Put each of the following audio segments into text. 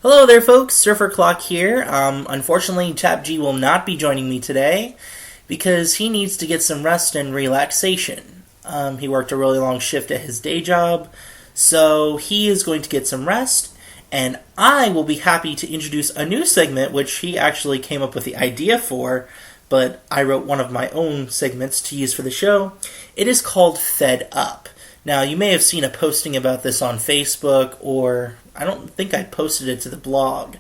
Hello there, folks. Surfer Clock here. Unfortunately, TapG will not be joining me today because he needs to get some rest and relaxation. He worked a really long shift at his day job, so he is going to get some rest, and I will be happy to introduce a new segment which he actually came up with the idea for, but I wrote one of my own segments to use for the show. It is called Fed Up. Now, you may have seen a posting about this on Facebook, or I don't think I posted it to the blog.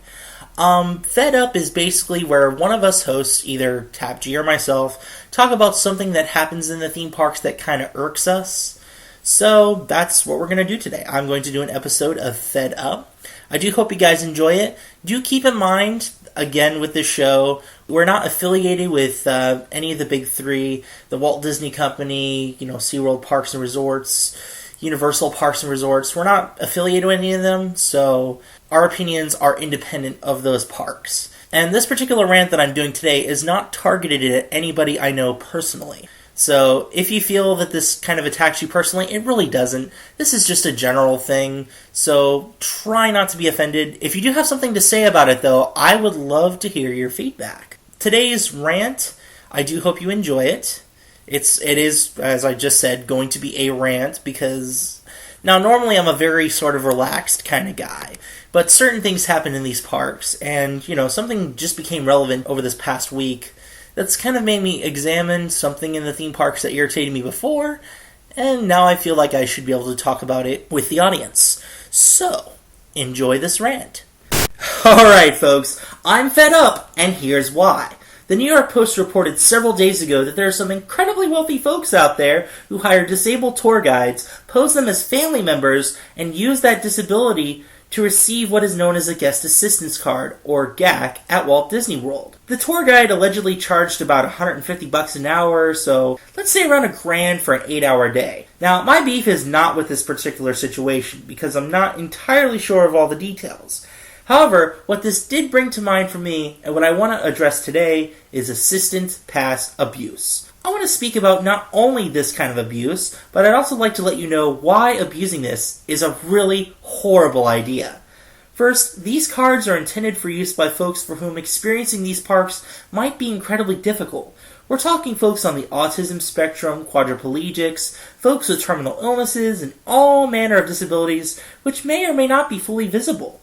Fed Up is basically where one of us hosts, either TapG or myself, talk about something that happens in the theme parks that kind of irks us. So that's what we're going to do today. I'm going to do an episode of Fed Up. I do hope you guys enjoy it. Do keep in mind, again, with this show, we're not affiliated with any of the big three, the Walt Disney Company, SeaWorld Parks and Resorts, Universal Parks and Resorts. We're not affiliated with any of them, so our opinions are independent of those parks. And this particular rant that I'm doing today is not targeted at anybody I know personally. So if you feel that this kind of attacks you personally, it really doesn't. This is just a general thing, so try not to be offended. If you do have something to say about it, though, I would love to hear your feedback. Today's rant, I do hope you enjoy it. It is, as I just said, going to be a rant because... Now, normally I'm a very sort of relaxed kind of guy, but certain things happen in these parks, and, something just became relevant over this past week that's kind of made me examine something in the theme parks that irritated me before, and now I feel like I should be able to talk about it with the audience. So, enjoy this rant. Alright, folks, I'm fed up, and here's why. The New York Post reported several days ago that there are some incredibly wealthy folks out there who hire disabled tour guides, pose them as family members, and use that disability to receive what is known as a Guest Assistance Card, or GAC, at Walt Disney World. The tour guide allegedly charged about $150 an hour, so let's say around $1,000 for an 8-hour day. Now, my beef is not with this particular situation, because I'm not entirely sure of all the details. However, what this did bring to mind for me, and what I want to address today, is assistant pass abuse. I want to speak about not only this kind of abuse, but I'd also like to let you know why abusing this is a really horrible idea. First, these cards are intended for use by folks for whom experiencing these parks might be incredibly difficult. We're talking folks on the autism spectrum, quadriplegics, folks with terminal illnesses, and all manner of disabilities which may or may not be fully visible.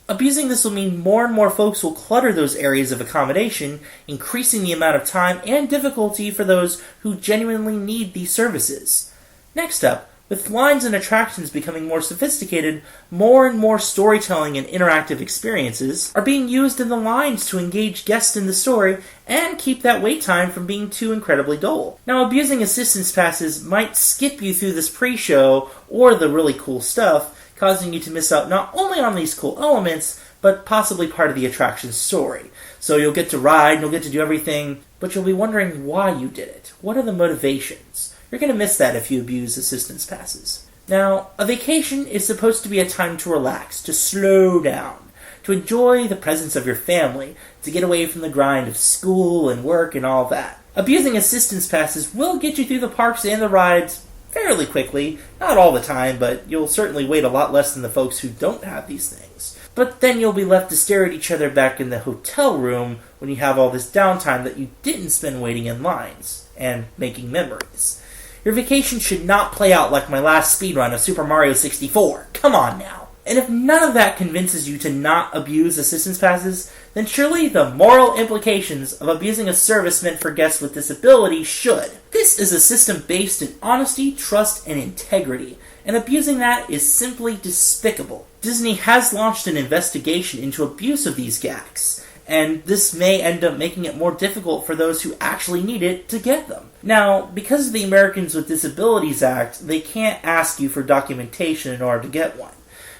Abusing this will mean more and more folks will clutter those areas of accommodation, increasing the amount of time and difficulty for those who genuinely need these services. Next up, with lines and attractions becoming more sophisticated, more and more storytelling and interactive experiences are being used in the lines to engage guests in the story and keep that wait time from being too incredibly dull. Now, abusing assistance passes might skip you through this pre-show or the really cool stuff, causing you to miss out not only on these cool elements, but possibly part of the attraction's story. So you'll get to ride, and you'll get to do everything, but you'll be wondering why you did it. What are the motivations? You're going to miss that if you abuse assistance passes. Now, a vacation is supposed to be a time to relax, to slow down, to enjoy the presence of your family, to get away from the grind of school and work and all that. Abusing assistance passes will get you through the parks and the rides fairly quickly, not all the time, but you'll certainly wait a lot less than the folks who don't have these things. But then you'll be left to stare at each other back in the hotel room when you have all this downtime that you didn't spend waiting in lines and making memories. Your vacation should not play out like my last speedrun of Super Mario 64. Come on now. And if none of that convinces you to not abuse assistance passes, then surely the moral implications of abusing a service meant for guests with disabilities should. This is a system based in honesty, trust, and integrity, and abusing that is simply despicable. Disney has launched an investigation into abuse of these GACs, and this may end up making it more difficult for those who actually need it to get them. Now, because of the Americans with Disabilities Act, they can't ask you for documentation in order to get one.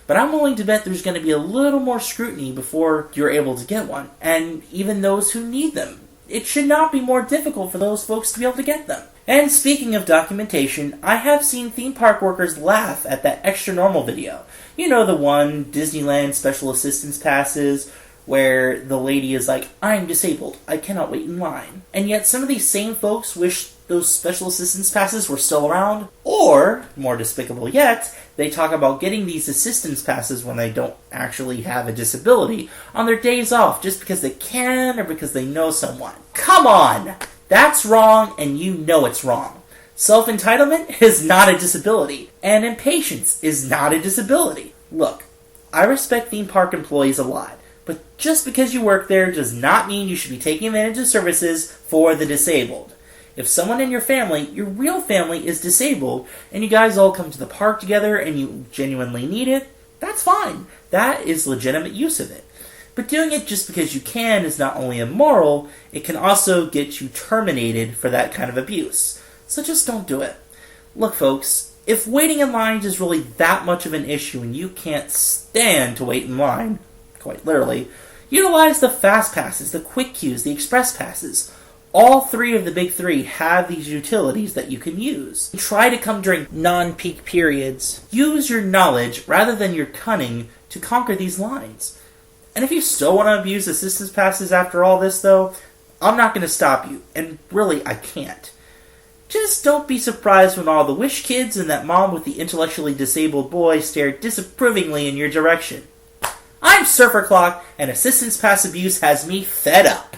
But I'm willing to bet there's going to be a little more scrutiny before you're able to get one, and even those who need them. It should not be more difficult for those folks to be able to get them. And speaking of documentation, I have seen theme park workers laugh at that Extra Normal video. You know, the one, Disneyland Special Assistance Passes, where the lady is like, "I'm disabled, I cannot wait in line." And yet some of these same folks wish those special assistance passes were still around, or, more despicable yet, they talk about getting these assistance passes when they don't actually have a disability on their days off just because they can or because they know someone. Come on! That's wrong, and you know it's wrong. Self-entitlement is not a disability, and impatience is not a disability. Look, I respect theme park employees a lot, but just because you work there does not mean you should be taking advantage of services for the disabled. If someone in your family, your real family, is disabled, and you guys all come to the park together and you genuinely need it, that's fine. That is legitimate use of it. But doing it just because you can is not only immoral, it can also get you terminated for that kind of abuse. So just don't do it. Look, folks, if waiting in lines is really that much of an issue and you can't stand to wait in line, quite literally, utilize the fast passes, the quick queues, the express passes. All three of the big three have these utilities that you can use. Try to come during non-peak periods. Use your knowledge rather than your cunning to conquer these lines. And if you still want to abuse assistance passes after all this, though, I'm not going to stop you. And really, I can't. Just don't be surprised when all the Wish kids and that mom with the intellectually disabled boy stare disapprovingly in your direction. I'm Surfer Clock, and assistance pass abuse has me fed up.